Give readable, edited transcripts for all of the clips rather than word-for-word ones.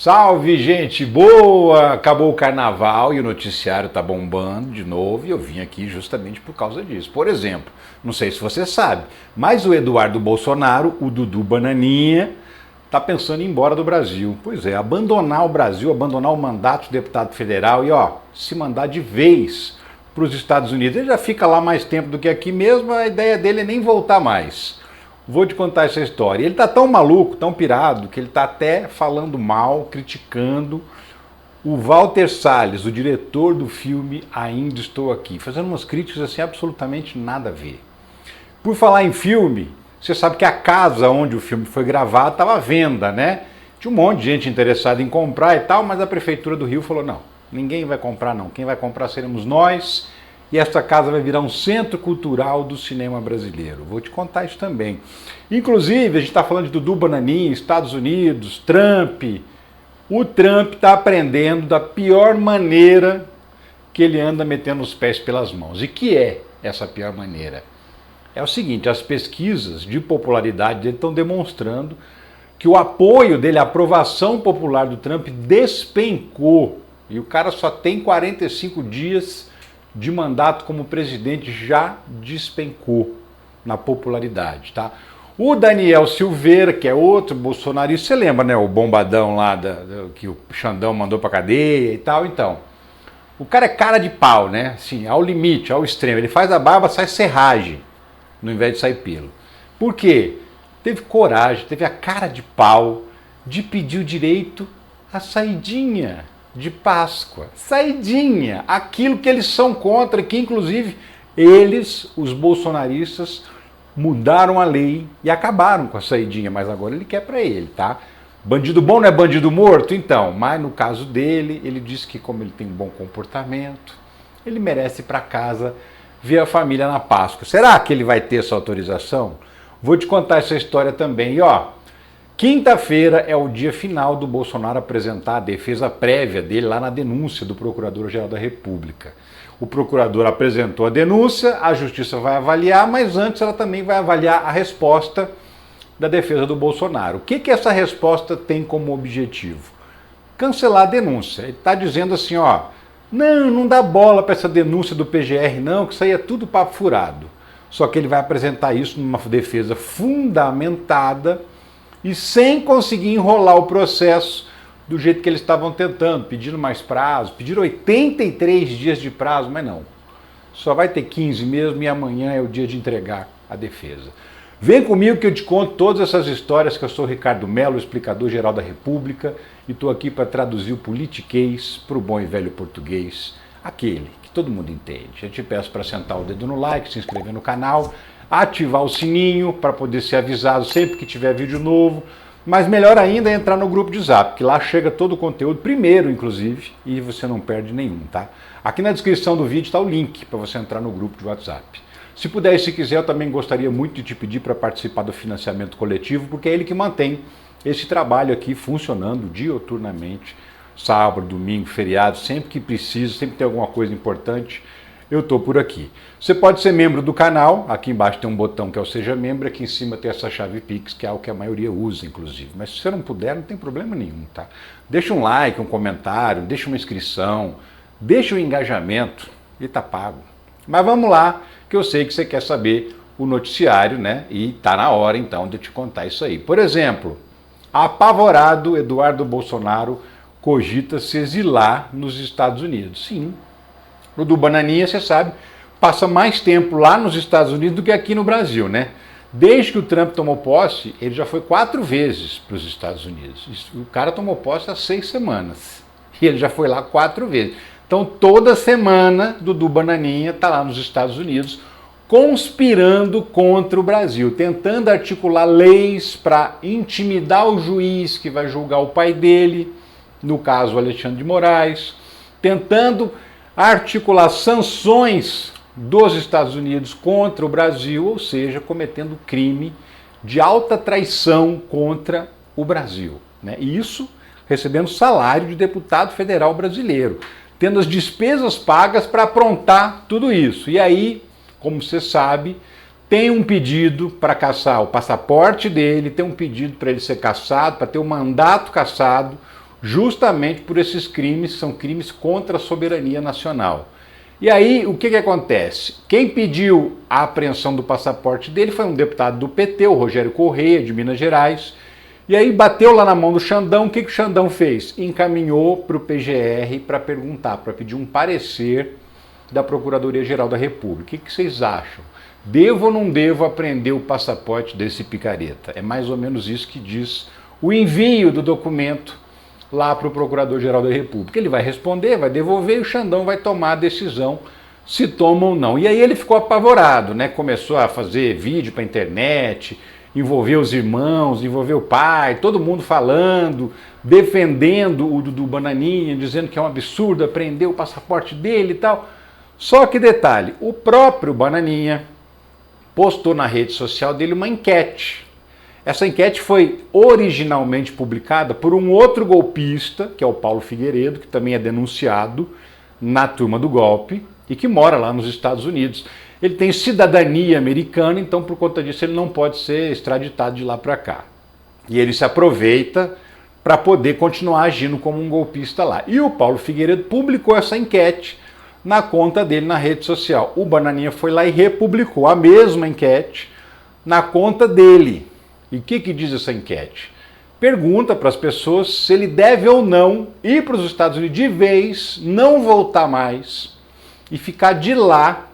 Salve, gente boa! Acabou o carnaval e o noticiário tá bombando de novo e eu vim aqui justamente por causa disso. Por exemplo, não sei se você sabe, mas o Eduardo Bolsonaro, o Dudu Bananinha, tá pensando em ir embora do Brasil. Pois é, abandonar o Brasil, abandonar o mandato de deputado federal e se mandar de vez para os Estados Unidos. Ele já fica lá mais tempo do que aqui mesmo, a ideia dele é nem voltar mais. Vou te contar essa história. Ele tá tão maluco, tão pirado, que ele tá até falando mal, criticando o Walter Salles, o diretor do filme Ainda Estou Aqui, fazendo umas críticas assim absolutamente nada a ver. Por falar em filme, você sabe que a casa onde o filme foi gravado estava à venda, né? Tinha um monte de gente interessada em comprar e tal, mas a prefeitura do Rio falou, não, ninguém vai comprar não, quem vai comprar seremos nós. E esta casa vai virar um centro cultural do cinema brasileiro. Vou te contar isso também. Inclusive, a gente está falando de Dudu Bananinha, Estados Unidos, Trump. O Trump está aprendendo da pior maneira que ele anda metendo os pés pelas mãos. E que é essa pior maneira? É o seguinte, as pesquisas de popularidade dele estão demonstrando que o apoio dele, a aprovação popular do Trump despencou. E o cara só tem 45 dias de mandato como presidente, já despencou na popularidade, tá? O Daniel Silveira, que é outro bolsonarista, você lembra, né? O bombadão lá que o Xandão mandou pra cadeia e tal, então. O cara é cara de pau, né? Assim, ao limite, ao extremo. Ele faz a barba, sai serragem, no invés de sair pelo. Por quê? Teve coragem, teve a cara de pau de pedir o direito à saidinha de Páscoa, saidinha, aquilo que eles são contra, que inclusive eles, os bolsonaristas, mudaram a lei e acabaram com a saidinha, mas agora ele quer para ele, tá? Bandido bom não é bandido morto? Então, mas no caso dele, ele disse que como ele tem um bom comportamento, ele merece ir para casa ver a família na Páscoa. Será que ele vai ter essa autorização? Vou te contar essa história também, quinta-feira é o dia final do Bolsonaro apresentar a defesa prévia dele lá na denúncia do Procurador-Geral da República. O procurador apresentou a denúncia, a Justiça vai avaliar, mas antes ela também vai avaliar a resposta da defesa do Bolsonaro. O que essa resposta tem como objetivo? Cancelar a denúncia. Ele está dizendo assim, não dá bola para essa denúncia do PGR não, que isso aí é tudo papo furado. Só que ele vai apresentar isso numa defesa fundamentada e sem conseguir enrolar o processo do jeito que eles estavam tentando, pedindo mais prazo, pediram 83 dias de prazo, mas não. Só vai ter 15 mesmo e amanhã é o dia de entregar a defesa. Vem comigo que eu te conto todas essas histórias, que eu sou o Ricardo Mello, explicador-geral da República, e estou aqui para traduzir o politiquês para o bom e velho português, aquele que todo mundo entende. Eu te peço para sentar o dedo no like, se inscrever no canal, ativar o sininho para poder ser avisado sempre que tiver vídeo novo, mas melhor ainda é entrar no grupo de Zap, que lá chega todo o conteúdo primeiro, inclusive, e você não perde nenhum, tá? Aqui na descrição do vídeo está o link para você entrar no grupo de WhatsApp. Se puder e se quiser, eu também gostaria muito de te pedir para participar do financiamento coletivo, porque é ele que mantém esse trabalho aqui funcionando dioturnamente, sábado, domingo, feriado, sempre que precisa, sempre tem alguma coisa importante, eu estou por aqui. Você pode ser membro do canal, aqui embaixo tem um botão que é o Seja Membro, aqui em cima tem essa chave Pix, que é algo que a maioria usa, inclusive. Mas se você não puder, não tem problema nenhum, tá? Deixa um like, um comentário, deixa uma inscrição, deixa um engajamento e tá pago. Mas vamos lá, que eu sei que você quer saber o noticiário, né? E tá na hora, então, de eu te contar isso aí. Por exemplo, apavorado, Eduardo Bolsonaro cogita se exilar nos Estados Unidos. Sim. O do Bananinha, você sabe, passa mais tempo lá nos Estados Unidos do que aqui no Brasil, né? Desde que o Trump tomou posse, ele já foi 4 vezes para os Estados Unidos. O cara tomou posse há 6 semanas. E ele já foi lá 4 vezes. Então, toda semana, Dudu Bananinha está lá nos Estados Unidos, conspirando contra o Brasil, tentando articular leis para intimidar o juiz que vai julgar o pai dele, no caso, o Alexandre de Moraes, tentando articular sanções dos Estados Unidos contra o Brasil, ou seja, cometendo crime de alta traição contra o Brasil, né? E isso recebendo salário de deputado federal brasileiro, tendo as despesas pagas para aprontar tudo isso. E aí, como você sabe, tem um pedido para caçar o passaporte dele, tem um pedido para ele ser cassado, para ter o mandato cassado justamente por esses crimes, que são crimes contra a soberania nacional. E aí, o que acontece? Quem pediu a apreensão do passaporte dele foi um deputado do PT, o Rogério Correia, de Minas Gerais, e aí bateu lá na mão do Xandão. O que o Xandão fez? Encaminhou para o PGR para perguntar, para pedir um parecer da Procuradoria-Geral da República. O que vocês acham? Devo ou não devo apreender o passaporte desse picareta? É mais ou menos isso que diz o envio do documento lá para o Procurador-Geral da República. Ele vai responder, vai devolver e o Xandão vai tomar a decisão se toma ou não. E aí ele ficou apavorado, né? Começou a fazer vídeo para a internet, envolveu os irmãos, envolveu o pai, todo mundo falando, defendendo o Dudu Bananinha, dizendo que é um absurdo apreender o passaporte dele e tal. Só que detalhe, o próprio Bananinha postou na rede social dele uma enquete. Essa enquete foi originalmente publicada por um outro golpista, que é o Paulo Figueiredo, que também é denunciado na turma do golpe e que mora lá nos Estados Unidos. Ele tem cidadania americana, então por conta disso ele não pode ser extraditado de lá para cá. E ele se aproveita para poder continuar agindo como um golpista lá. E o Paulo Figueiredo publicou essa enquete na conta dele na rede social. O Bananinha foi lá e republicou a mesma enquete na conta dele. E o que diz essa enquete? Pergunta para as pessoas se ele deve ou não ir para os Estados Unidos de vez, não voltar mais e ficar de lá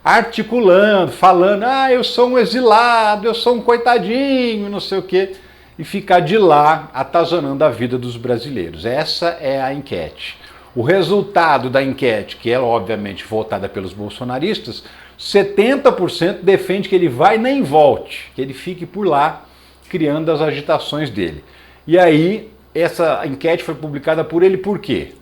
articulando, falando, eu sou um exilado, eu sou um coitadinho, não sei o quê, e ficar de lá atazanando a vida dos brasileiros. Essa é a enquete. O resultado da enquete, que é obviamente votada pelos bolsonaristas, 70% defende que ele vai nem volte, que ele fique por lá criando as agitações dele. E aí, essa enquete foi publicada por ele por quê?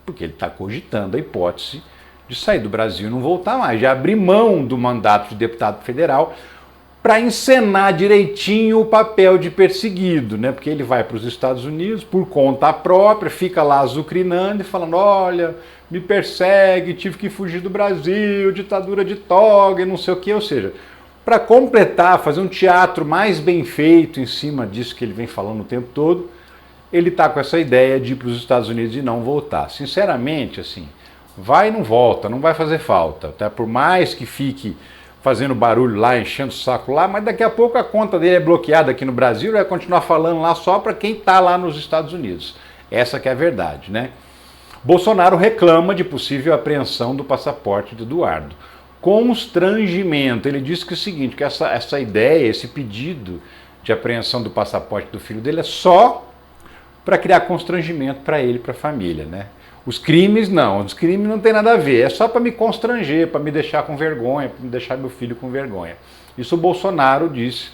Porque ele está cogitando a hipótese de sair do Brasil e não voltar mais, de abrir mão do mandato de deputado federal para encenar direitinho o papel de perseguido, né? Porque ele vai para os Estados Unidos por conta própria, fica lá azucrinando e falando, olha, me persegue, tive que fugir do Brasil, ditadura de toga e não sei o quê, ou seja, para completar, fazer um teatro mais bem feito em cima disso que ele vem falando o tempo todo, ele está com essa ideia de ir para os Estados Unidos e não voltar. Sinceramente, assim, vai e não volta, não vai fazer falta. Tá? Por mais que fique fazendo barulho lá, enchendo o saco lá, mas daqui a pouco a conta dele é bloqueada aqui no Brasil e vai continuar falando lá só para quem está lá nos Estados Unidos. Essa que é a verdade, né? Bolsonaro reclama de possível apreensão do passaporte de Eduardo. Constrangimento. Ele disse que é o seguinte, que essa ideia, esse pedido de apreensão do passaporte do filho dele é só para criar constrangimento para ele e para a família, né? Os crimes não tem nada a ver, é só para me constranger, para me deixar com vergonha, para me deixar meu filho com vergonha. Isso o Bolsonaro disse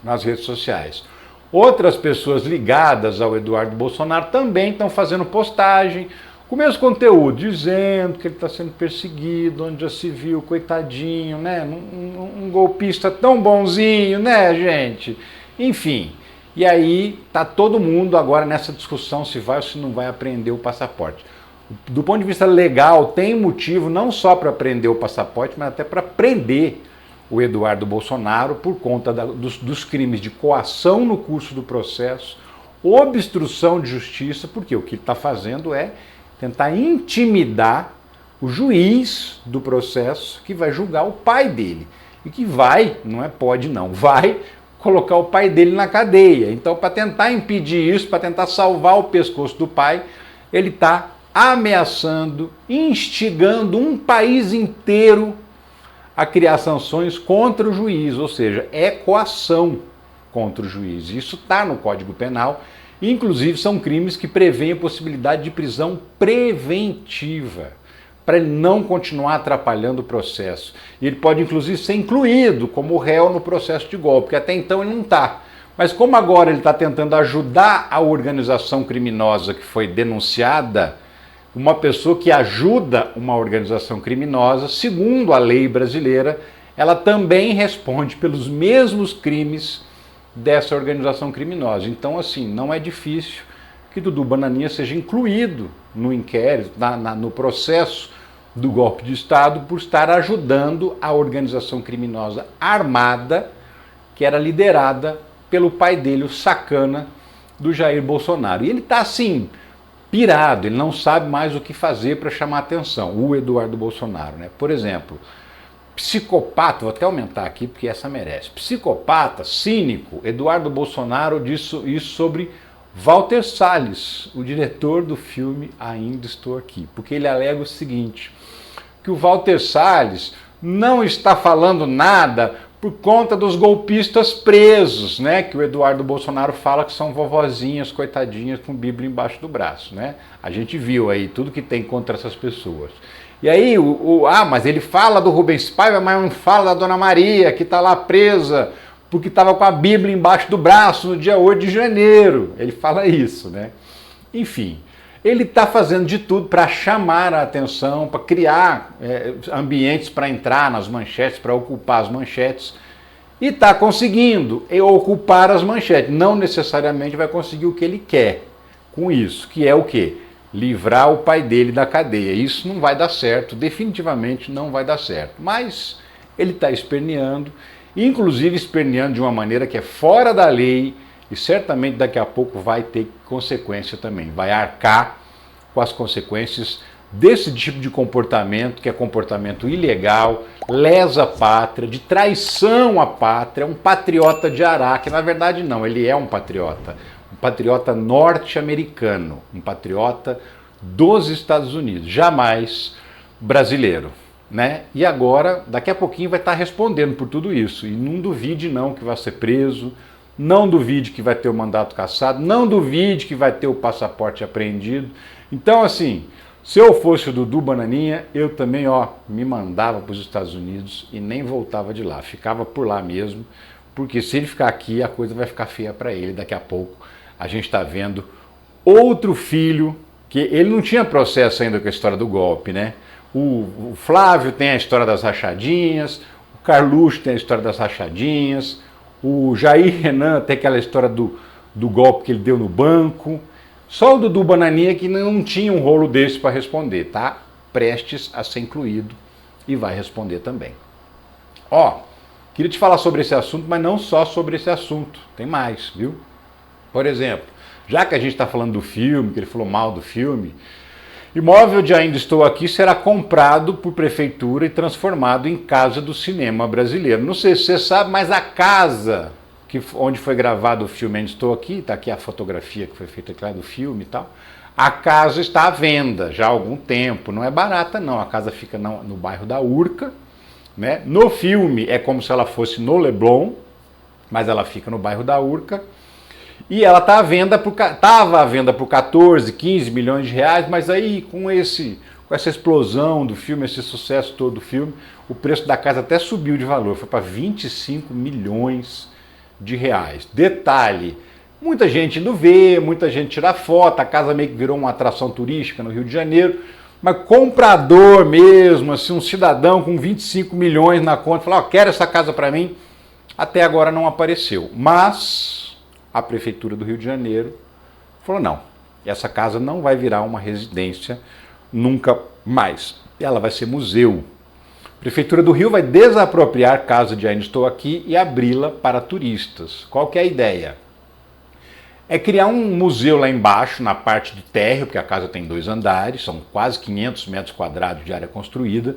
nas redes sociais. Outras pessoas ligadas ao Eduardo Bolsonaro também estão fazendo postagem com o mesmo conteúdo, dizendo que ele está sendo perseguido, onde já se viu, coitadinho, né? Um golpista tão bonzinho, né, gente? Enfim, e aí tá todo mundo agora nessa discussão se vai ou se não vai apreender o passaporte. Do ponto de vista legal, tem motivo não só para apreender o passaporte, mas até para prender o Eduardo Bolsonaro por conta dos crimes de coação no curso do processo, obstrução de justiça, porque o que ele está fazendo é tentar intimidar o juiz do processo que vai julgar o pai dele. E que vai, não é pode não, vai colocar o pai dele na cadeia. Então, para tentar impedir isso, para tentar salvar o pescoço do pai, ele está ameaçando, instigando um país inteiro a criar sanções contra o juiz, ou seja, é coação contra o juiz. Isso está no Código Penal. Inclusive, são crimes que prevêem a possibilidade de prisão preventiva, para ele não continuar atrapalhando o processo. E ele pode, inclusive, ser incluído como réu no processo de golpe, porque até então ele não está. Mas como agora ele está tentando ajudar a organização criminosa que foi denunciada, uma pessoa que ajuda uma organização criminosa, segundo a lei brasileira, ela também responde pelos mesmos crimes dessa organização criminosa. Então, assim, não é difícil que Dudu Bananinha seja incluído no inquérito, no processo do golpe de Estado, por estar ajudando a organização criminosa armada que era liderada pelo pai dele, o Sacana, do Jair Bolsonaro. E ele está assim, pirado, ele não sabe mais o que fazer para chamar atenção, o Eduardo Bolsonaro, né? Por exemplo, psicopata, vou até aumentar aqui porque essa merece, psicopata, cínico, Eduardo Bolsonaro disse isso sobre Walter Salles, o diretor do filme Ainda Estou Aqui, porque ele alega o seguinte, que o Walter Salles não está falando nada por conta dos golpistas presos, né? Que o Eduardo Bolsonaro fala que são vovozinhas, coitadinhas, com Bíblia embaixo do braço, né? A gente viu aí tudo que tem contra essas pessoas. E aí, mas ele fala do Rubens Paiva, mas não fala da Dona Maria, que está lá presa, porque estava com a Bíblia embaixo do braço no dia 8 de janeiro. Ele fala isso, né? Enfim, ele está fazendo de tudo para chamar a atenção, para criar ambientes para entrar nas manchetes, para ocupar as manchetes, e está conseguindo ocupar as manchetes. Não necessariamente vai conseguir o que ele quer com isso, que é o quê? Livrar o pai dele da cadeia. Isso não vai dar certo, definitivamente não vai dar certo. Mas ele está esperneando, inclusive esperneando de uma maneira que é fora da lei, e certamente daqui a pouco vai ter consequência também, vai arcar com as consequências desse tipo de comportamento, que é comportamento ilegal, lesa a pátria, de traição à pátria, um patriota de Araque. Na verdade não, ele é um patriota norte-americano, um patriota dos Estados Unidos, jamais brasileiro, né? E agora, daqui a pouquinho vai estar respondendo por tudo isso, e não duvide não que vai ser preso, não duvide que vai ter o mandato cassado, não duvide que vai ter o passaporte apreendido. Então, assim, se eu fosse o Dudu Bananinha, eu também, me mandava para os Estados Unidos e nem voltava de lá, ficava por lá mesmo, porque se ele ficar aqui, a coisa vai ficar feia para ele. Daqui a pouco a gente está vendo outro filho, que ele não tinha processo ainda com a história do golpe, né? O Flávio tem a história das rachadinhas, o Carluxo tem a história das rachadinhas, o Jair Renan tem aquela história do golpe que ele deu no banco. Só o Dudu Bananinha que não tinha um rolo desse para responder, tá? Prestes a ser incluído e vai responder também. Queria te falar sobre esse assunto, mas não só sobre esse assunto, tem mais, viu? Por exemplo, já que a gente está falando do filme, que ele falou mal do filme, imóvel de Ainda Estou Aqui será comprado por prefeitura e transformado em Casa do Cinema Brasileiro. Não sei se você sabe, mas a casa onde foi gravado o filme Ainda Estou Aqui, está aqui a fotografia que foi feita aqui lá do filme e tal, a casa está à venda já há algum tempo, não é barata não, a casa fica no bairro da Urca, né? No filme é como se ela fosse no Leblon, mas ela fica no bairro da Urca, e ela estava à venda por 14, 15 milhões de reais, mas aí com essa explosão do filme, esse sucesso todo do filme, o preço da casa até subiu de valor, foi para 25 milhões de reais. Detalhe, muita gente indo ver, muita gente tira foto, a casa meio que virou uma atração turística no Rio de Janeiro, mas comprador mesmo, assim, um cidadão com 25 milhões na conta, falou, quero essa casa para mim, até agora não apareceu. Mas a Prefeitura do Rio de Janeiro falou, não, essa casa não vai virar uma residência nunca mais, ela vai ser museu. A Prefeitura do Rio vai desapropriar a casa de Ainda Estou Aqui e abri-la para turistas. Qual que é a ideia? É criar um museu lá embaixo, na parte de térreo, porque a casa tem 2 andares, são quase 500 metros quadrados de área construída.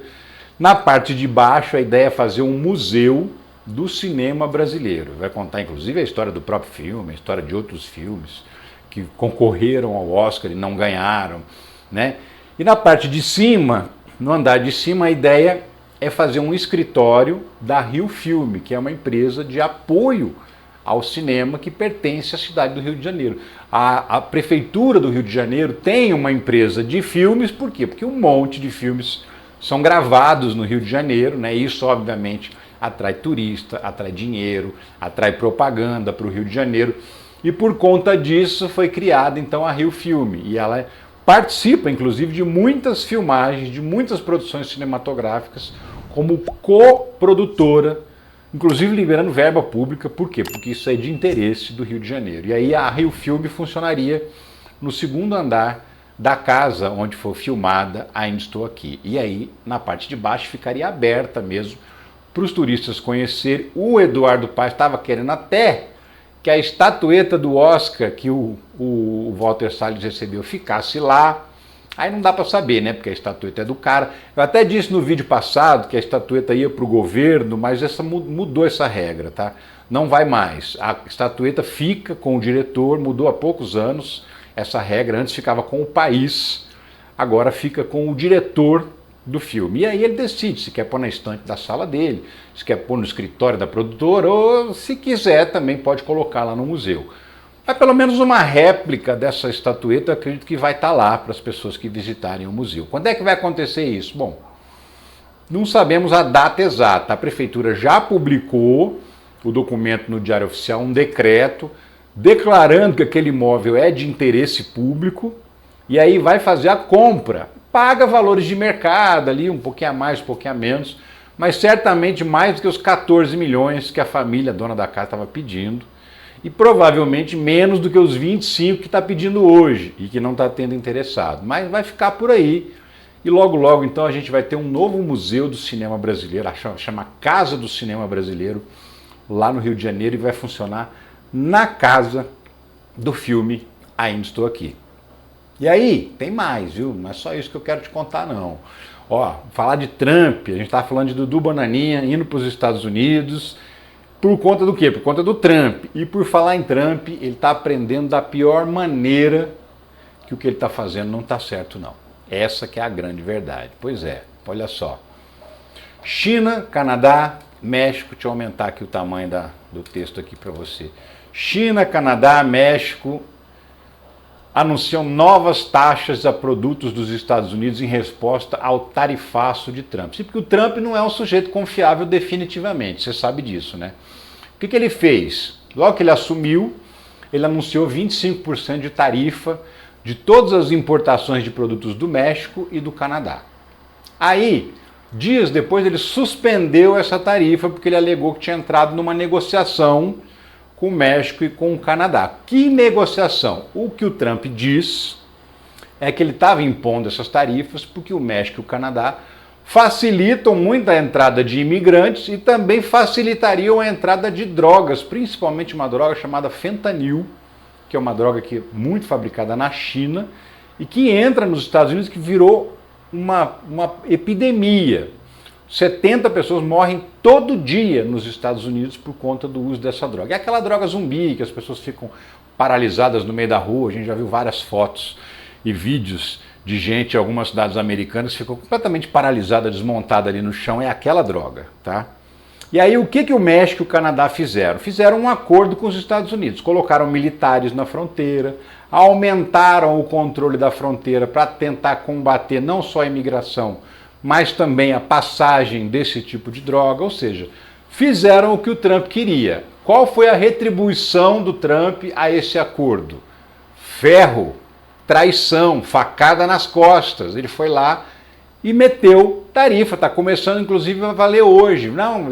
Na parte de baixo, a ideia é fazer um museu do cinema brasileiro. Vai contar, inclusive, a história do próprio filme, a história de outros filmes que concorreram ao Oscar e não ganharam, né? E na parte de cima, no andar de cima, a ideia é fazer um escritório da Rio Filme, que é uma empresa de apoio ao cinema que pertence à cidade do Rio de Janeiro. A Prefeitura do Rio de Janeiro tem uma empresa de filmes, por quê? Porque um monte de filmes são gravados no Rio de Janeiro, né? Isso, obviamente, atrai turista, atrai dinheiro, atrai propaganda para o Rio de Janeiro. E por conta disso foi criada, então, a Rio Filme. E ela participa, inclusive, de muitas filmagens, de muitas produções cinematográficas, como coprodutora, inclusive liberando verba pública. Por quê? Porque isso é de interesse do Rio de Janeiro. E aí a Rio Filme funcionaria no 2º andar da casa onde for filmada Ainda Estou Aqui. E aí, na parte de baixo, ficaria aberta mesmo para os turistas conhecerem. O Eduardo Paes estava querendo até que a estatueta do Oscar que o Walter Salles recebeu ficasse lá. Aí não dá para saber, né? Porque a estatueta é do cara. Eu até disse no vídeo passado que a estatueta ia para o governo, mas mudou essa regra, tá? Não vai mais. A estatueta fica com o diretor, mudou há poucos anos essa regra. Antes ficava com o país, agora fica com o diretor do filme. E aí ele decide se quer pôr na estante da sala dele, se quer pôr no escritório da produtora, ou se quiser também pode colocar lá no museu. Mas pelo menos uma réplica dessa estatueta eu acredito que vai estar lá para as pessoas que visitarem o museu. Quando é que vai acontecer isso? Bom, não sabemos a data exata. A prefeitura já publicou o documento no Diário Oficial, um decreto, declarando que aquele imóvel é de interesse público, e aí vai fazer a compra. Paga valores de mercado ali, um pouquinho a mais, um pouquinho a menos, mas certamente mais do que os 14 milhões que a família dona da casa estava pedindo, e provavelmente menos do que os 25 que está pedindo hoje e que não está tendo interessado. Mas vai ficar por aí. E logo, logo, então, a gente vai ter um novo museu do cinema brasileiro, chama Casa do Cinema Brasileiro, lá no Rio de Janeiro, e vai funcionar na casa do filme Ainda Estou Aqui. E aí, tem mais, viu? Não é só isso que eu quero te contar, não. Ó, falar de Trump, a gente estava falando de Dudu Bananinha indo para os Estados Unidos. Por conta do quê? Por conta do Trump. E por falar em Trump, ele está aprendendo da pior maneira, que o que ele está fazendo não está certo, não. Essa que é a grande verdade. Pois é, olha só. China, Canadá, México, deixa eu aumentar aqui o tamanho do texto aqui para você. China, Canadá, México anunciam novas taxas a produtos dos Estados Unidos em resposta ao tarifaço de Trump. Sim, porque o Trump não é um sujeito confiável definitivamente, você sabe disso, né? O que ele fez? Logo que ele assumiu, ele anunciou 25% de tarifa de todas as importações de produtos do México e do Canadá. Aí, dias depois, ele suspendeu essa tarifa porque ele alegou que tinha entrado numa negociação com o México e com o Canadá. Que negociação? O que o Trump diz é que ele estava impondo essas tarifas porque o México e o Canadá facilitam muito a entrada de imigrantes e também facilitariam a entrada de drogas, principalmente uma droga chamada fentanil, que é uma droga que é muito fabricada na China e que entra nos Estados Unidos, que virou uma epidemia. 70 pessoas morrem todo dia nos Estados Unidos por conta do uso dessa droga. É aquela droga zumbi, que as pessoas ficam paralisadas no meio da rua. A gente já viu várias fotos e vídeos de gente em algumas cidades americanas que ficou completamente paralisada, desmontada ali no chão. É aquela droga, tá? E aí o que o México e o Canadá fizeram? Fizeram um acordo com os Estados Unidos. Colocaram militares na fronteira, aumentaram o controle da fronteira para tentar combater não só a imigração, mas também a passagem desse tipo de droga, ou seja, fizeram o que o Trump queria. Qual foi a retribuição do Trump a esse acordo? Ferro, traição, facada nas costas. Ele foi lá e meteu tarifa, está começando inclusive a valer hoje. Não,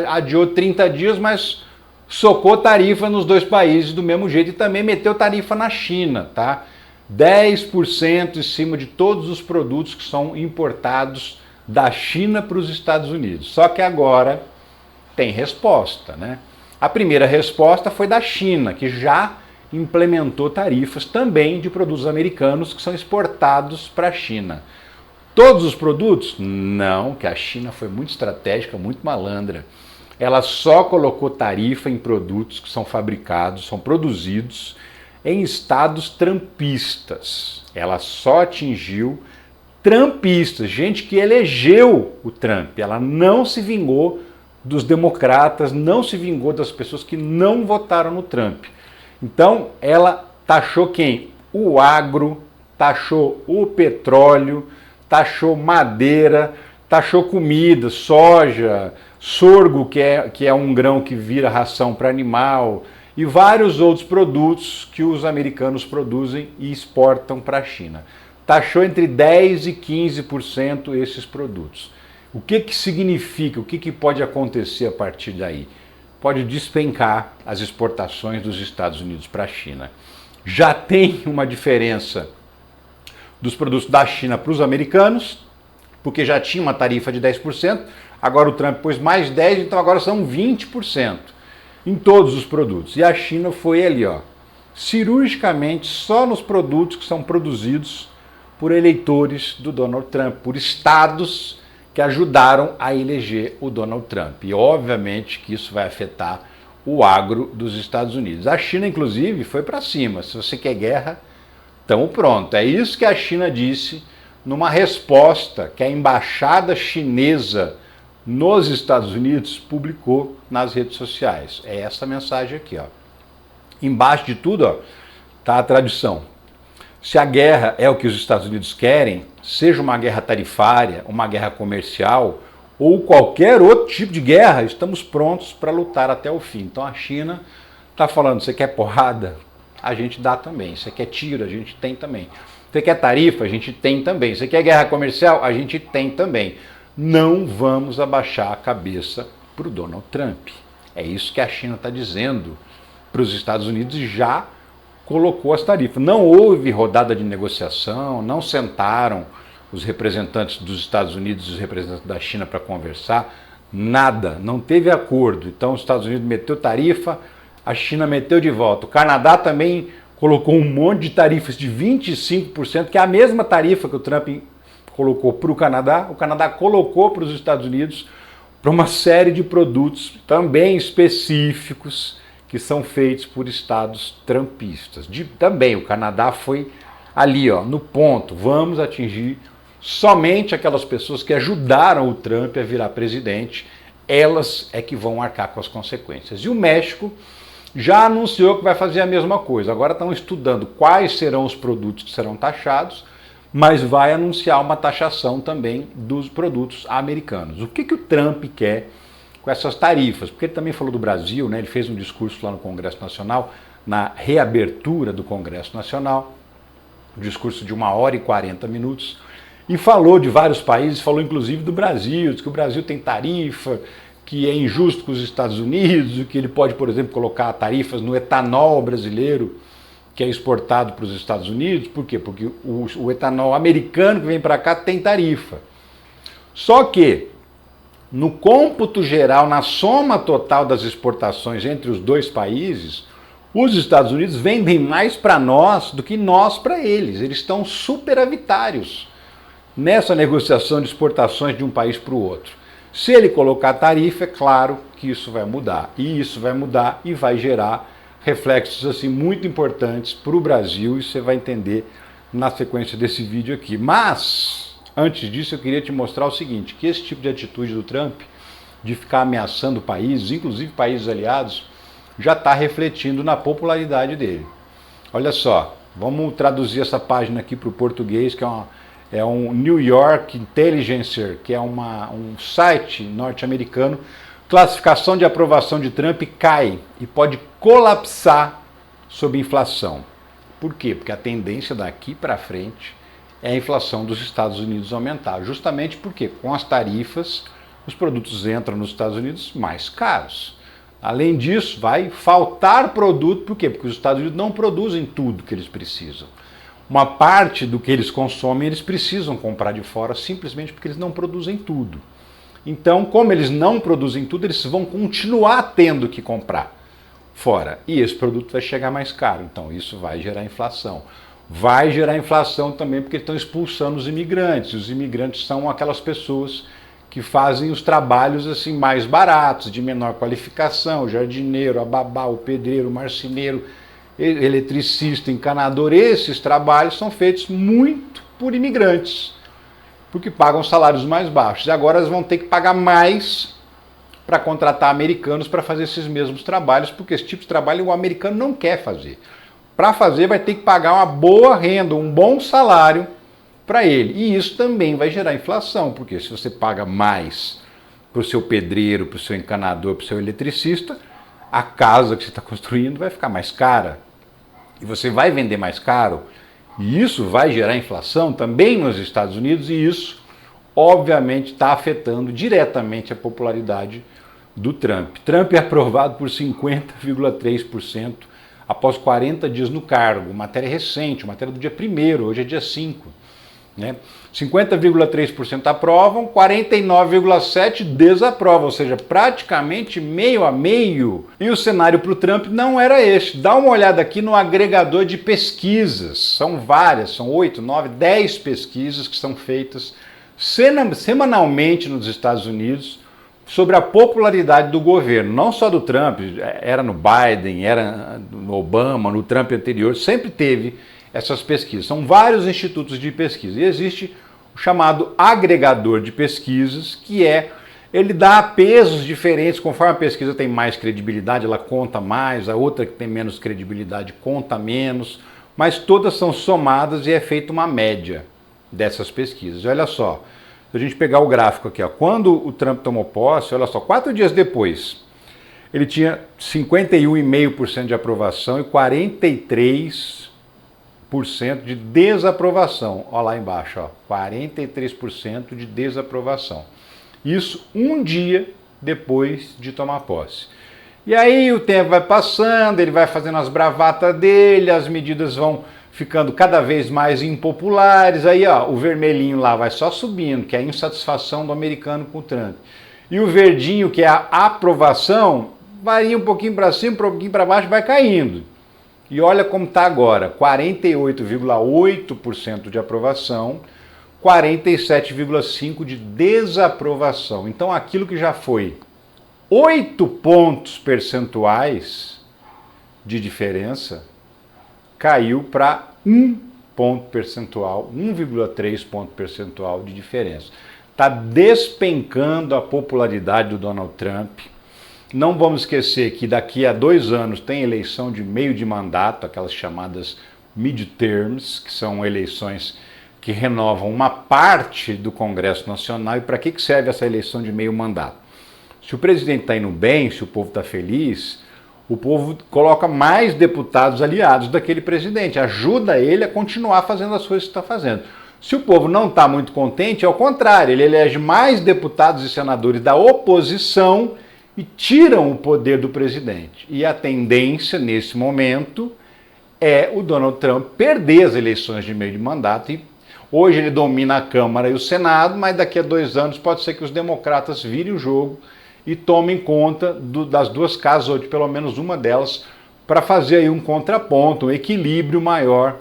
adiou 30 dias, mas socou tarifa nos dois países do mesmo jeito e também meteu tarifa na China, tá? 10% em cima de todos os produtos que são importados da China para os Estados Unidos. Só que agora tem resposta, né? A primeira resposta foi da China, que já implementou tarifas também de produtos americanos que são exportados para a China. Todos os produtos? Não, que a China foi muito estratégica, muito malandra. Ela só colocou tarifa em produtos que são fabricados, são produzidos em estados trumpistas. Ela só atingiu trumpistas, gente que elegeu o Trump. Ela não se vingou dos democratas, não se vingou das pessoas que não votaram no Trump. Então, ela taxou quem? O agro, taxou o petróleo, taxou madeira, taxou comida, soja, sorgo, que é um grão que vira ração para animal, e vários outros produtos que os americanos produzem e exportam para a China. Taxou entre 10% e 15% esses produtos. O que significa, o que pode acontecer a partir daí? Pode despencar as exportações dos Estados Unidos para a China. Já tem uma diferença dos produtos da China para os americanos, porque já tinha uma tarifa de 10%, agora o Trump pôs mais 10%, então agora são 20%. em todos os produtos. E a China foi ali, ó, cirurgicamente só nos produtos que são produzidos por eleitores do Donald Trump, por estados que ajudaram a eleger o Donald Trump. E obviamente que isso vai afetar o agro dos Estados Unidos. A China, inclusive, foi para cima. Se você quer guerra, estamos pronto. É isso que a China disse numa resposta que a embaixada chinesa nos Estados Unidos publicou nas redes sociais. É essa mensagem aqui, ó. Embaixo de tudo, ó, tá a tradução. Se a guerra é o que os Estados Unidos querem, seja uma guerra tarifária, uma guerra comercial ou qualquer outro tipo de guerra, estamos prontos para lutar até o fim. Então a China está falando, você quer porrada? A gente dá também. Você quer tiro? A gente tem também. Você quer tarifa? A gente tem também. Você quer guerra comercial? A gente tem também. Não vamos abaixar a cabeça para o Donald Trump. É isso que a China está dizendo para os Estados Unidos e já colocou as tarifas. Não houve rodada de negociação, não sentaram os representantes dos Estados Unidos e os representantes da China para conversar, nada, não teve acordo. Então os Estados Unidos meteu tarifa, a China meteu de volta. O Canadá também colocou um monte de tarifas de 25%, que é a mesma tarifa que o Trump colocou para o Canadá colocou para os Estados Unidos para uma série de produtos também específicos que são feitos por estados trumpistas. Também o Canadá foi ali, ó, no ponto, vamos atingir somente aquelas pessoas que ajudaram o Trump a virar presidente, elas é que vão arcar com as consequências. E o México já anunciou que vai fazer a mesma coisa. Agora estão estudando quais serão os produtos que serão taxados, mas vai anunciar uma taxação também dos produtos americanos. O que o Trump quer com essas tarifas? Porque ele também falou do Brasil, né? Ele fez um discurso lá no Congresso Nacional, na reabertura do Congresso Nacional, um discurso de 1h40, e falou de vários países, falou inclusive do Brasil, diz que o Brasil tem tarifa, que é injusto com os Estados Unidos, que ele pode, por exemplo, colocar tarifas no etanol brasileiro, que é exportado para os Estados Unidos. Por quê? Porque o etanol americano que vem para cá tem tarifa. Só que, no cômputo geral, na soma total das exportações entre os dois países, os Estados Unidos vendem mais para nós do que nós para eles. Eles estão superavitários nessa negociação de exportações de um país para o outro. Se ele colocar tarifa, é claro que isso vai mudar. E isso vai mudar e vai gerar reflexos assim muito importantes para o Brasil, e você vai entender na sequência desse vídeo aqui. Mas, antes disso, eu queria te mostrar o seguinte, que esse tipo de atitude do Trump, de ficar ameaçando países, inclusive países aliados, já está refletindo na popularidade dele. Olha só, vamos traduzir essa página aqui para o português, que é um New York Intelligencer, que é um site norte-americano. Classificação de aprovação de Trump cai e pode colapsar sob inflação. Por quê? Porque a tendência daqui para frente é a inflação dos Estados Unidos aumentar. Justamente porque com as tarifas os produtos entram nos Estados Unidos mais caros. Além disso, vai faltar produto. Por quê? Porque os Estados Unidos não produzem tudo que eles precisam. Uma parte do que eles consomem eles precisam comprar de fora simplesmente porque eles não produzem tudo. Então, como eles não produzem tudo, eles vão continuar tendo que comprar fora. E esse produto vai chegar mais caro. Então, isso vai gerar inflação. Vai gerar inflação também porque estão expulsando os imigrantes. Os imigrantes são aquelas pessoas que fazem os trabalhos assim mais baratos, de menor qualificação, o jardineiro, a babá, o pedreiro, o marceneiro, eletricista, encanador. Esses trabalhos são feitos muito por imigrantes, porque pagam salários mais baixos. E agora eles vão ter que pagar mais para contratar americanos para fazer esses mesmos trabalhos, porque esse tipo de trabalho o americano não quer fazer. Para fazer vai ter que pagar uma boa renda, um bom salário para ele. E isso também vai gerar inflação, porque se você paga mais para o seu pedreiro, para o seu encanador, para o seu eletricista, a casa que você está construindo vai ficar mais cara. E você vai vender mais caro. E isso vai gerar inflação também nos Estados Unidos, e isso, obviamente, está afetando diretamente a popularidade do Trump. Trump é aprovado por 50,3% após 40 dias no cargo. Matéria recente, matéria do dia 1º, hoje é dia 5. né? 50,3% aprovam, 49,7% desaprovam, ou seja, praticamente meio a meio. E o cenário para o Trump não era este. Dá uma olhada aqui no agregador de pesquisas. São várias, são 8, 9, 10 pesquisas que são feitas semanalmente nos Estados Unidos sobre a popularidade do governo, não só do Trump, era no Biden, era no Obama, no Trump anterior, sempre teve essas pesquisas. São vários institutos de pesquisa e existe o chamado agregador de pesquisas, que ele dá pesos diferentes, conforme a pesquisa tem mais credibilidade, ela conta mais, a outra que tem menos credibilidade conta menos, mas todas são somadas e é feita uma média dessas pesquisas. Olha só, se a gente pegar o gráfico aqui, ó, quando o Trump tomou posse, olha só, 4 dias depois, ele tinha 51,5% de aprovação e 43% de desaprovação. Olha lá embaixo, ó, 43% de desaprovação. Isso um dia depois de tomar posse. E aí o tempo vai passando, ele vai fazendo as bravatas dele, as medidas vão ficando cada vez mais impopulares. Aí ó, o vermelhinho lá vai só subindo, que é a insatisfação do americano com o Trump. E o verdinho, que é a aprovação, varia um pouquinho para cima, um pouquinho para baixo, vai caindo. E olha como está agora, 48,8% de aprovação, 47,5% de desaprovação. Então aquilo que já foi 8 pontos percentuais de diferença, caiu para 1 ponto percentual, 1,3 ponto percentual de diferença. Está despencando a popularidade do Donald Trump. Não vamos esquecer que daqui a 2 anos tem eleição de meio de mandato, aquelas chamadas midterms, que são eleições que renovam uma parte do Congresso Nacional. E para que serve essa eleição de meio mandato? Se o presidente está indo bem, se o povo está feliz, o povo coloca mais deputados aliados daquele presidente, ajuda ele a continuar fazendo as coisas que está fazendo. Se o povo não está muito contente, é o contrário, ele elege mais deputados e senadores da oposição e tiram o poder do presidente. E a tendência, nesse momento, é o Donald Trump perder as eleições de meio de mandato. E hoje ele domina a Câmara e o Senado, mas daqui a 2 anos pode ser que os democratas virem o jogo e tomem conta das 2 casas, ou de pelo menos uma delas, para fazer aí um contraponto, um equilíbrio maior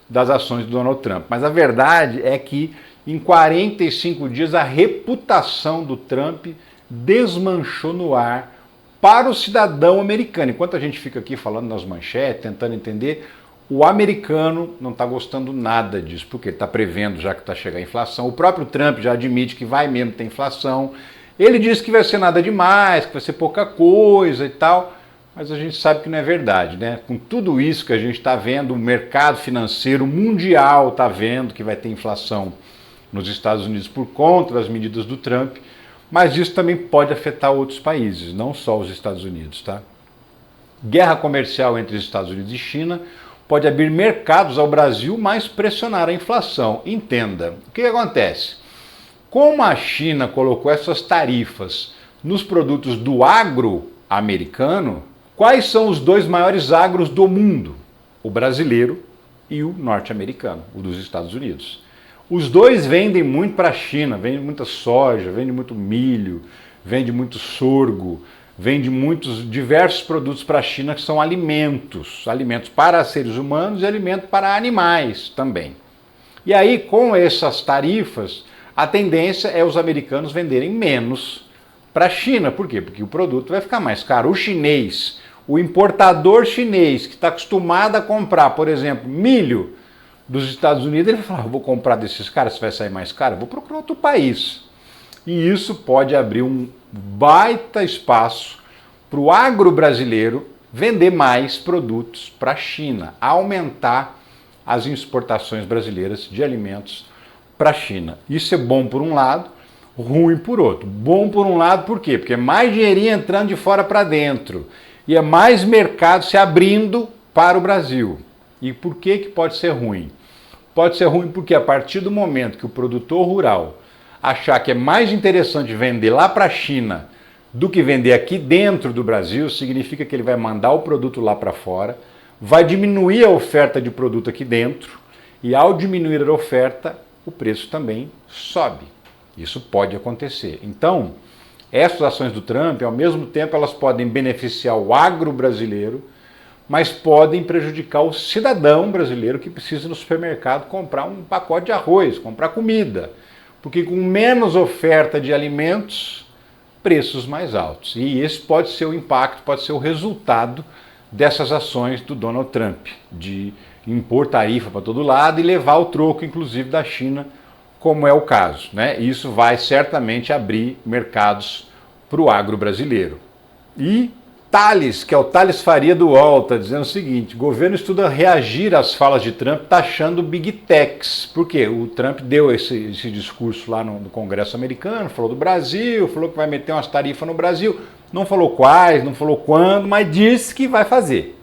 das ações do Donald Trump. Mas a verdade é que em 45 dias a reputação do Trump desmanchou no ar para o cidadão americano. Enquanto a gente fica aqui falando nas manchetes, tentando entender, o americano não está gostando nada disso, porque ele está prevendo já que está chegando a inflação. O próprio Trump já admite que vai mesmo ter inflação. Ele diz que vai ser nada demais, que vai ser pouca coisa e tal, mas a gente sabe que não é verdade, né? Com tudo isso que a gente está vendo, o mercado financeiro mundial está vendo que vai ter inflação nos Estados Unidos por conta das medidas do Trump, mas isso também pode afetar outros países, não só os Estados Unidos, tá? Guerra comercial entre os Estados Unidos e China pode abrir mercados ao Brasil, mas pressionar a inflação. Entenda, o que acontece? Como a China colocou essas tarifas nos produtos do agro americano, quais são os 2 maiores agros do mundo? O brasileiro e o norte-americano, o dos Estados Unidos. Os 2 vendem muito para a China, vende muita soja, vende muito milho, vende muito sorgo, vende muitos diversos produtos para a China que são alimentos, alimentos para seres humanos e alimentos para animais também. E aí, com essas tarifas, a tendência é os americanos venderem menos para a China. Por quê? Porque o produto vai ficar mais caro. O chinês, o importador chinês que está acostumado a comprar, por exemplo, milho dos Estados Unidos, ele vai falar, vou comprar desses caras, se vai sair mais caro, vou procurar outro país. E isso pode abrir um baita espaço para o agro brasileiro vender mais produtos para a China, aumentar as exportações brasileiras de alimentos para a China. Isso é bom por um lado, ruim por outro. Bom por um lado, por quê? Porque é mais dinheirinho entrando de fora para dentro e é mais mercado se abrindo para o Brasil. E por que pode ser ruim? Pode ser ruim porque a partir do momento que o produtor rural achar que é mais interessante vender lá para a China do que vender aqui dentro do Brasil, significa que ele vai mandar o produto lá para fora, vai diminuir a oferta de produto aqui dentro, e ao diminuir a oferta, o preço também sobe. Isso pode acontecer. Então, essas ações do Trump, ao mesmo tempo, elas podem beneficiar o agro brasileiro, mas podem prejudicar o cidadão brasileiro que precisa no supermercado comprar um pacote de arroz, comprar comida. Porque com menos oferta de alimentos, preços mais altos. E esse pode ser o impacto, pode ser o resultado dessas ações do Donald Trump, de impor tarifa para todo lado e levar o troco, inclusive, da China, como é o caso, né? Isso vai certamente abrir mercados para o agro brasileiro. E Thales, que é o Thales Faria do UOL, está dizendo o seguinte: o governo estuda reagir às falas de Trump taxando Big Techs. Por quê? O Trump deu esse discurso lá no Congresso americano, falou do Brasil, falou que vai meter umas tarifas no Brasil, não falou quais, não falou quando, mas disse que vai fazer.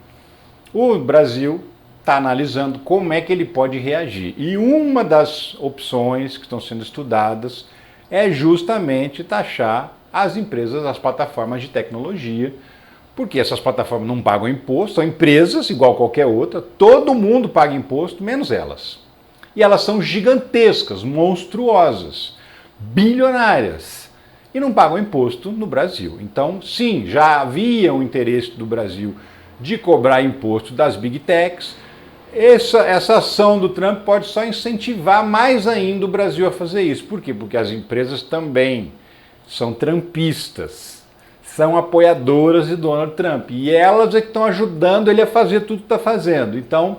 O Brasil está analisando como é que ele pode reagir. E uma das opções que estão sendo estudadas é justamente taxar as empresas, as plataformas de tecnologia, porque essas plataformas não pagam imposto, são empresas igual qualquer outra, todo mundo paga imposto, menos elas. E elas são gigantescas, monstruosas, bilionárias, e não pagam imposto no Brasil. Então, sim, já havia um interesse do Brasil de cobrar imposto das Big Techs. Essa ação do Trump pode só incentivar mais ainda o Brasil a fazer isso. Por quê? Porque as empresas também são trumpistas, são apoiadoras de Donald Trump. E elas é que estão ajudando ele a fazer tudo que está fazendo. Então,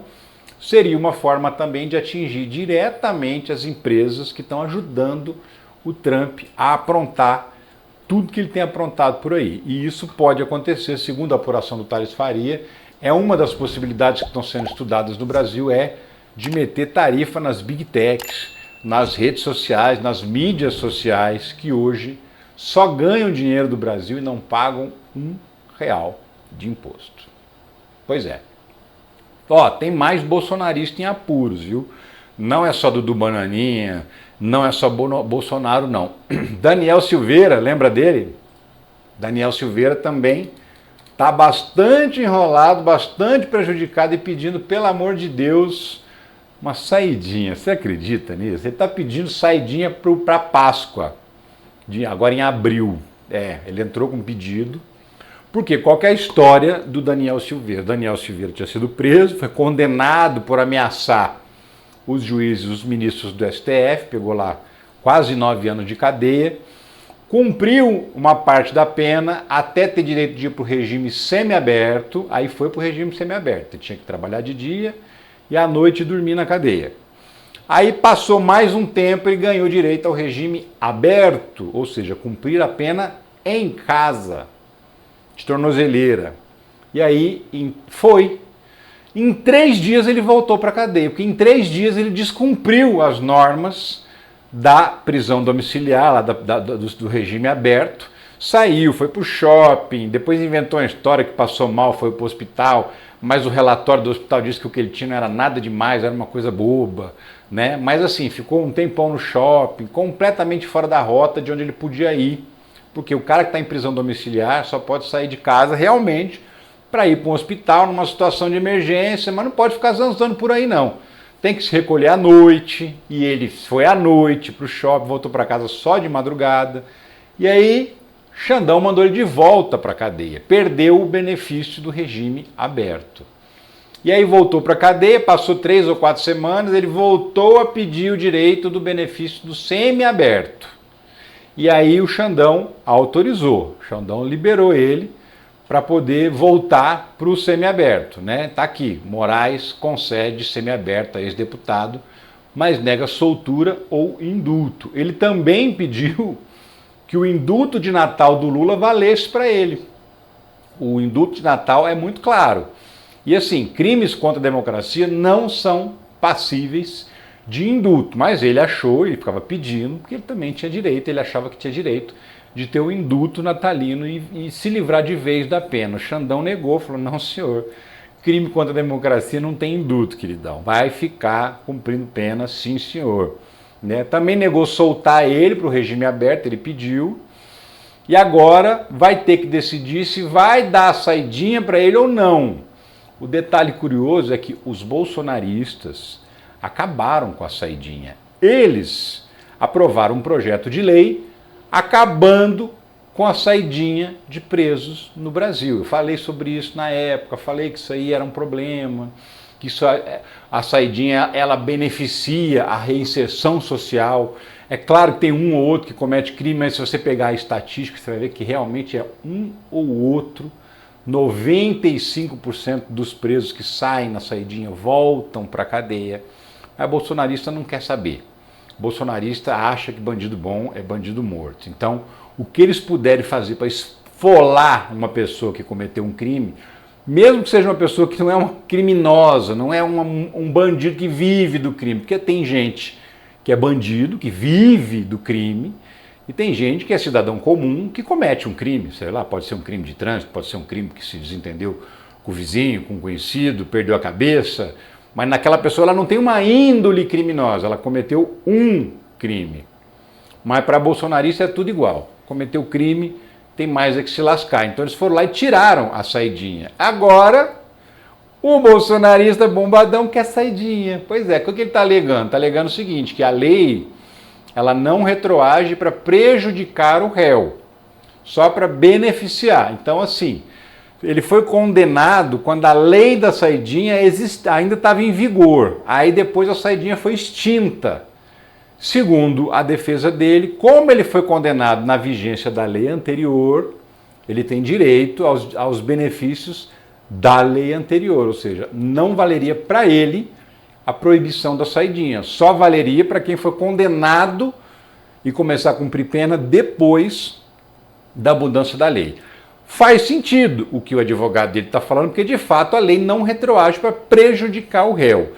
seria uma forma também de atingir diretamente as empresas que estão ajudando o Trump a aprontar tudo que ele tem aprontado por aí. E isso pode acontecer, segundo a apuração do Thales Faria. É uma das possibilidades que estão sendo estudadas no Brasil, é de meter tarifa nas Big Techs, nas redes sociais, nas mídias sociais, que hoje só ganham dinheiro do Brasil e não pagam R$1 de imposto. Pois é. Ó, tem mais bolsonarista em apuros, viu? Não é só Dudu Bananinha, não é só Bolsonaro, não. Daniel Silveira, lembra dele? Daniel Silveira também está bastante enrolado, bastante prejudicado e pedindo, pelo amor de Deus, uma saidinha. Você acredita nisso? Ele está pedindo saidinha para Páscoa, agora em abril. Ele entrou com um pedido, porque qual que é a história do Daniel Silveira? Daniel Silveira tinha sido preso, foi condenado por ameaçar os juízes, os ministros do STF, pegou lá quase 9 anos de cadeia, cumpriu uma parte da pena até ter direito de ir para o regime semiaberto, aí foi para o regime semiaberto. Ele tinha que trabalhar de dia e à noite dormir na cadeia. Aí passou mais um tempo e ganhou direito ao regime aberto, ou seja, cumprir a pena em casa, de tornozeleira. E aí foi. Em 3 dias ele voltou para a cadeia, porque em 3 dias ele descumpriu as normas da prisão domiciliar, lá do regime aberto, saiu, foi para o shopping, depois inventou uma história que passou mal, foi para o hospital, mas o relatório do hospital disse que o que ele tinha não era nada demais, era uma coisa boba, né? Mas assim, ficou um tempão no shopping, completamente fora da rota de onde ele podia ir, porque o cara que está em prisão domiciliar só pode sair de casa realmente para ir para um hospital numa situação de emergência, mas não pode ficar zanzando por aí não. Tem que se recolher à noite, e ele foi à noite para o shopping, voltou para casa só de madrugada, e aí Xandão mandou ele de volta para a cadeia, perdeu o benefício do regime aberto. E aí voltou para a cadeia, passou 3 ou 4 semanas, ele voltou a pedir o direito do benefício do semiaberto. E aí o Xandão autorizou, o Xandão liberou ele para poder voltar para o semiaberto, né? Tá aqui, Moraes concede semiaberto a ex-deputado, mas nega soltura ou indulto. Ele também pediu que o indulto de Natal do Lula valesse para ele. O indulto de Natal é muito claro. E assim, crimes contra a democracia não são passíveis de indulto, mas ele achou, ele ficava pedindo, porque ele também tinha direito, ele achava que tinha direito de ter o indulto natalino e se livrar de vez da pena. O Xandão negou, falou, não senhor, crime contra a democracia não tem indulto, queridão, vai ficar cumprindo pena, sim senhor. Né? Também negou soltar ele para o regime aberto, ele pediu, e agora vai ter que decidir se vai dar a saidinha para ele ou não. O detalhe curioso é que os bolsonaristas acabaram com a saidinha. Eles aprovaram um projeto de lei acabando com a saidinha de presos no Brasil. Eu falei sobre isso na época, falei que isso aí era um problema, que isso, a saidinha ela beneficia a reinserção social. É claro que tem um ou outro que comete crime, mas se você pegar a estatística, você vai ver que realmente é um ou outro. 95% dos presos que saem na saidinha voltam para a cadeia. Mas bolsonarista não quer saber. Bolsonarista acha que bandido bom é bandido morto. Então, o que eles puderem fazer para esfolar uma pessoa que cometeu um crime, mesmo que seja uma pessoa que não é uma criminosa, não é um bandido que vive do crime, porque tem gente que é bandido, que vive do crime, e tem gente que é cidadão comum que comete um crime, sei lá, pode ser um crime de trânsito, pode ser um crime que se desentendeu com o vizinho, com o conhecido, perdeu a cabeça, mas naquela pessoa ela não tem uma índole criminosa, ela cometeu um crime. Mas para bolsonarista é tudo igual, cometeu crime, tem mais é que se lascar. Então eles foram lá e tiraram a saidinha. Agora, o bolsonarista bombadão quer saidinha. Pois é, o que ele está alegando? Está alegando o seguinte, que a lei ela não retroage para prejudicar o réu, só para beneficiar. Então, assim, ele foi condenado quando a lei da saidinha ainda estava em vigor. Aí depois a saidinha foi extinta. Segundo a defesa dele, como ele foi condenado na vigência da lei anterior, ele tem direito aos benefícios da lei anterior, ou seja, não valeria para ele a proibição da saidinha, só valeria para quem foi condenado e começar a cumprir pena depois da mudança da lei. Faz sentido o que o advogado dele está falando, porque de fato a lei não retroage para prejudicar o réu.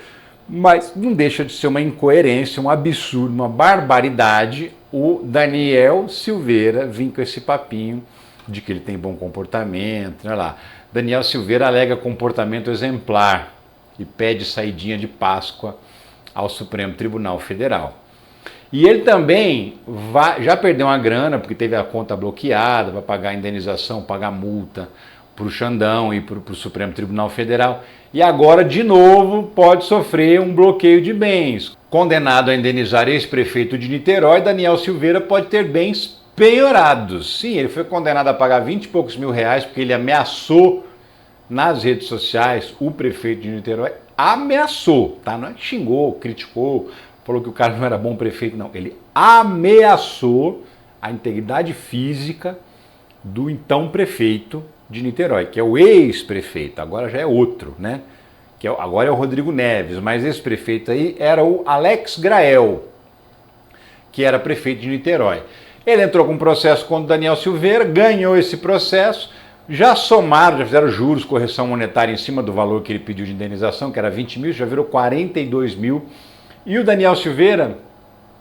Mas não deixa de ser uma incoerência, um absurdo, uma barbaridade o Daniel Silveira vir com esse papinho de que ele tem bom comportamento, olha lá. Daniel Silveira alega comportamento exemplar e pede saidinha de Páscoa ao Supremo Tribunal Federal. E ele também já perdeu uma grana, porque teve a conta bloqueada, vai pagar indenização, pagar multa para o Xandão e para o Supremo Tribunal Federal. E agora, de novo, pode sofrer um bloqueio de bens. Condenado a indenizar ex-prefeito de Niterói, Daniel Silveira pode ter bens penhorados. Sim, ele foi condenado a pagar 20 e poucos mil reais porque ele ameaçou nas redes sociais o prefeito de Niterói. Ameaçou, tá? Não é que xingou, criticou, falou que o cara não era bom prefeito, não. Ele ameaçou a integridade física do então prefeito de Niterói, que é o ex-prefeito, agora já é outro, né? Agora é o Rodrigo Neves, mas esse prefeito aí era o Alex Grael, que era prefeito de Niterói. Ele entrou com um processo contra o Daniel Silveira, ganhou esse processo, já somaram, já fizeram juros, correção monetária em cima do valor que ele pediu de indenização, que era 20 mil, já virou 42 mil. E o Daniel Silveira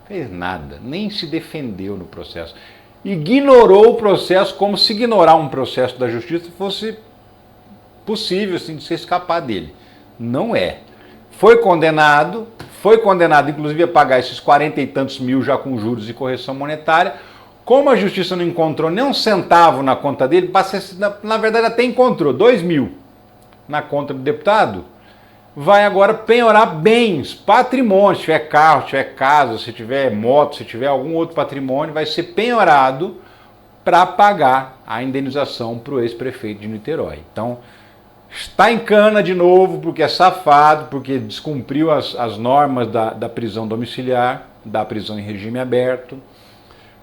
fez nada, nem se defendeu no processo. Ignorou o processo como se ignorar um processo da justiça fosse possível assim, de se escapar dele. Não é. Foi condenado inclusive a pagar esses 40 e tantos mil já com juros e correção monetária. Como a justiça não encontrou nem um centavo na conta dele, na verdade até encontrou 2 mil na conta do deputado, vai agora penhorar bens, patrimônio, se tiver carro, se tiver casa, se tiver moto, se tiver algum outro patrimônio, vai ser penhorado para pagar a indenização para o ex-prefeito de Niterói. Então, está em cana de novo, porque é safado, porque descumpriu as normas da prisão domiciliar, da prisão em regime aberto.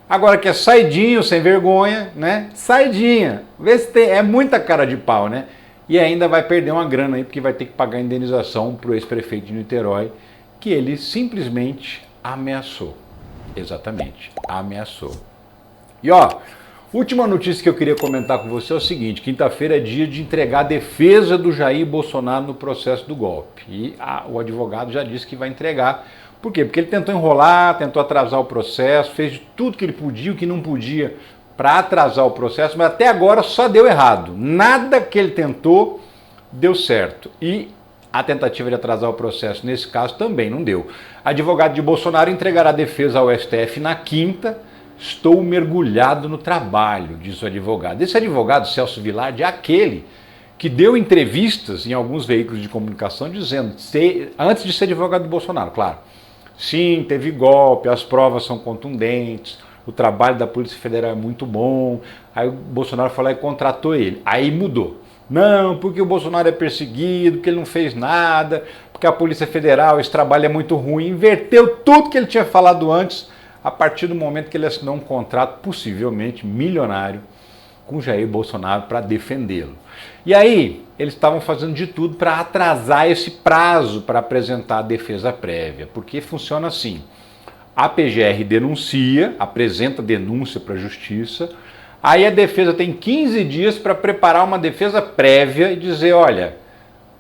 Agora que é saidinho, sem vergonha, né? Saidinha. Vê se tem, é muita cara de pau, né? E ainda vai perder uma grana aí, porque vai ter que pagar a indenização para o ex-prefeito de Niterói, que ele simplesmente ameaçou. Exatamente, ameaçou. E ó, última notícia que eu queria comentar com você é o seguinte: quinta-feira é dia de entregar a defesa do Jair Bolsonaro no processo do golpe. E o advogado já disse que vai entregar. Por quê? Porque ele tentou enrolar, tentou atrasar o processo, fez tudo que ele podia, o que não podia para atrasar o processo, mas até agora só deu errado. Nada que ele tentou deu certo. E a tentativa de atrasar o processo nesse caso também não deu. Advogado de Bolsonaro entregará a defesa ao STF na quinta. Estou mergulhado no trabalho, diz o advogado. Esse advogado, Celso Villardi, é aquele que deu entrevistas em alguns veículos de comunicação dizendo, antes de ser advogado do Bolsonaro, claro, sim, teve golpe, as provas são contundentes, o trabalho da Polícia Federal é muito bom. Aí o Bolsonaro foi lá e contratou ele. Aí mudou. Não, porque o Bolsonaro é perseguido, porque ele não fez nada, porque a Polícia Federal, esse trabalho é muito ruim. Inverteu tudo que ele tinha falado antes, a partir do momento que ele assinou um contrato, possivelmente milionário, com Jair Bolsonaro para defendê-lo. E aí, eles estavam fazendo de tudo para atrasar esse prazo para apresentar a defesa prévia, porque funciona assim: a PGR denuncia, apresenta denúncia para a Justiça, aí a defesa tem 15 dias para preparar uma defesa prévia e dizer, olha,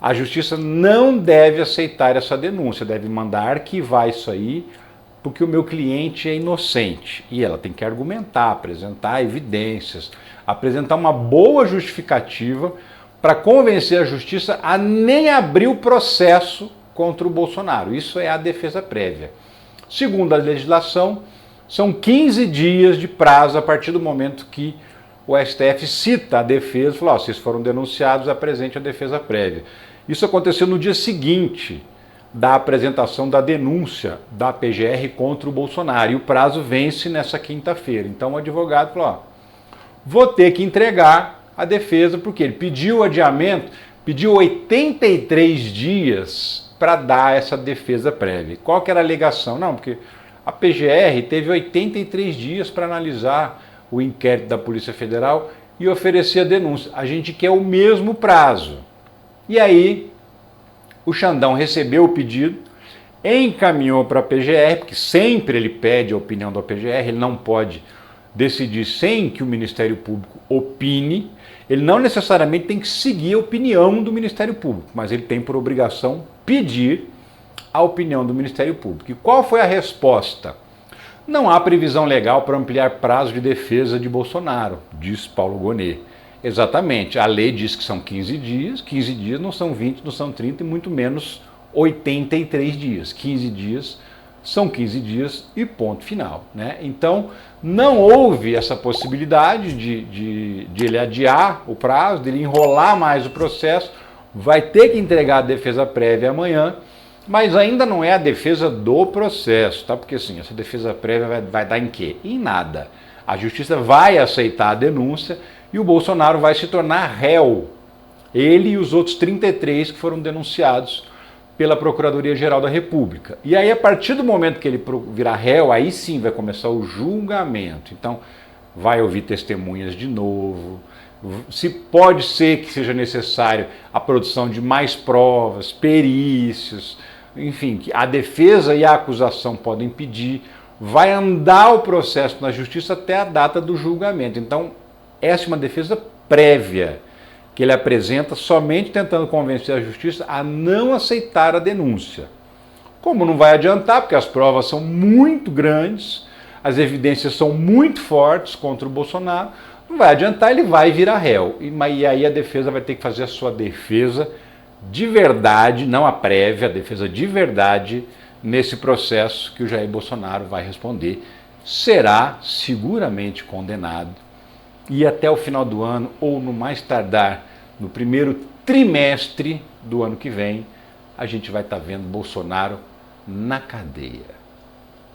a Justiça não deve aceitar essa denúncia, deve mandar arquivar isso aí, porque o meu cliente é inocente. E ela tem que argumentar, apresentar evidências, apresentar uma boa justificativa para convencer a Justiça a nem abrir o processo contra o Bolsonaro. Isso é a defesa prévia. Segundo a legislação, são 15 dias de prazo a partir do momento que o STF cita a defesa e fala, vocês foram denunciados, apresente a defesa prévia. Isso aconteceu no dia seguinte da apresentação da denúncia da PGR contra o Bolsonaro, e o prazo vence nessa quinta-feira. Então o advogado falou, vou ter que entregar a defesa, porque ele pediu adiamento, pediu 83 dias para dar essa defesa prévia. Qual que era a alegação? Não, porque a PGR teve 83 dias para analisar o inquérito da Polícia Federal e oferecer a denúncia. A gente quer o mesmo prazo. E aí, o Xandão recebeu o pedido, encaminhou para a PGR, porque sempre ele pede a opinião da PGR, ele não pode decidir sem que o Ministério Público opine. Ele não necessariamente tem que seguir a opinião do Ministério Público, mas ele tem por obrigação pedir a opinião do Ministério Público. E qual foi a resposta? Não há previsão legal para ampliar prazo de defesa de Bolsonaro, diz Paulo Gonet. Exatamente, a lei diz que são 15 dias não são 20, não são 30 e muito menos 83 dias. 15 dias são 15 dias e ponto final, né? Então, não houve essa possibilidade de ele adiar o prazo, de ele enrolar mais o processo, vai ter que entregar a defesa prévia amanhã, mas ainda não é a defesa do processo, tá? Porque assim, essa defesa prévia vai dar em quê? Em nada. A Justiça vai aceitar a denúncia e o Bolsonaro vai se tornar réu. Ele e os outros 33 que foram denunciados pela Procuradoria-Geral da República. E aí, a partir do momento que ele virar réu, aí sim vai começar o julgamento. Então, vai ouvir testemunhas de novo. Se pode ser que seja necessário a produção de mais provas, perícias, enfim, que a defesa e a acusação podem pedir. Vai andar o processo na Justiça até a data do julgamento. Então, essa é uma defesa prévia que ele apresenta somente tentando convencer a Justiça a não aceitar a denúncia. Como não vai adiantar, porque as provas são muito grandes, as evidências são muito fortes contra o Bolsonaro, não vai adiantar, ele vai virar réu. E aí a defesa vai ter que fazer a sua defesa de verdade, não a prévia, a defesa de verdade nesse processo que o Jair Bolsonaro vai responder. Será seguramente condenado. E até o final do ano, ou no mais tardar, no primeiro trimestre do ano que vem, a gente vai estar vendo Bolsonaro na cadeia,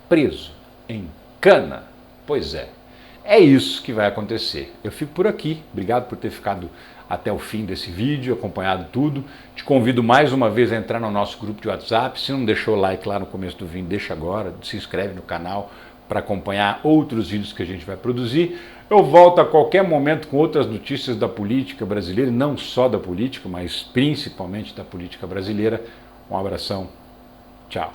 preso, em cana. Pois é isso que vai acontecer. Eu fico por aqui, obrigado por ter ficado até o fim desse vídeo, acompanhado tudo. Te convido mais uma vez a entrar no nosso grupo de WhatsApp. Se não deixou o like lá no começo do vídeo, deixa agora, se inscreve no canal para acompanhar outros vídeos que a gente vai produzir. Eu volto a qualquer momento com outras notícias da política brasileira, não só da política, mas principalmente da política brasileira. Um abração, tchau.